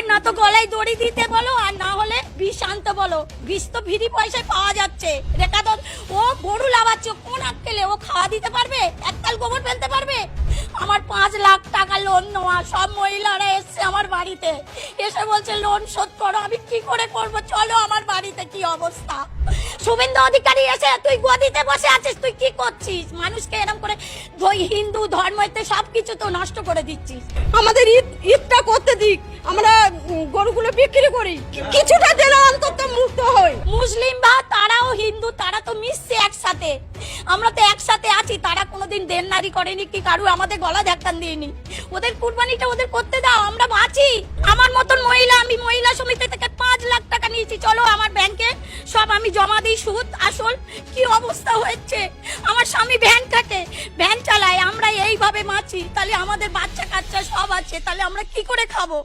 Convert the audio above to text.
না তো গলায় দড়ি দিতে বলো, আর না হলে বিষ আনতে বলো। বিষ তো ফ্রি পয়সায় পাওয়া যাচ্ছে। রেখা তো ও গরু লাভাচ্ছে, কোন আক্কেলে ও খাওয়া দিতে পারবে? এককাল গোবর ফেলতে পারবে? আমার 5 লাখ টাকা লোন নেওয়া, সব মহিলারা এসছে আমার বাড়িতে, এসে বলছে লোন শোধ করো। আমি কি করে করবো? চলো আমার বাড়িতে কি অবস্থা। শুভেন্দু অধিকারী এসে, তুই গদিতে বসে আছিস, তুই কি করছিস? মানুষকে এরকম করে হিন্দু ধর্মতে সবকিছু তো নষ্ট করে দিচ্ছিস। আমাদের ঈদটা করতে দিক, আমরা গরুগুলো বিক্রি করি, কিছুটা দিলে অন্তত মুক্ত হই। মুসলিম বা তারাও হিন্দু, তারা তো মিশছে একসাথে, আমরা তো একসাথে আছি। তারা কোনোদিন দেনদারি করেনি কি কারু আমাদের গলা ধাক্কান দিইনি। ওদের কুরবানিটা ওদের করতে দাও, আমরা বাঁচি। আমার মতন মহিলা, আমি মহিলা সমিতি থেকে 5 লাখ টাকা নিয়েছি, চলো আমার ব্যাংকে সব আমি জমা দিই, সুদ আসল। কি অবস্থা হয়েছে, আমার স্বামী ভ্যান থাকে, ভ্যান চালায়, আমরা এইভাবে বাঁচি। তাহলে আমাদের বাচ্চা কাচ্চা সব আছে, তাহলে আমরা কি করে খাবো?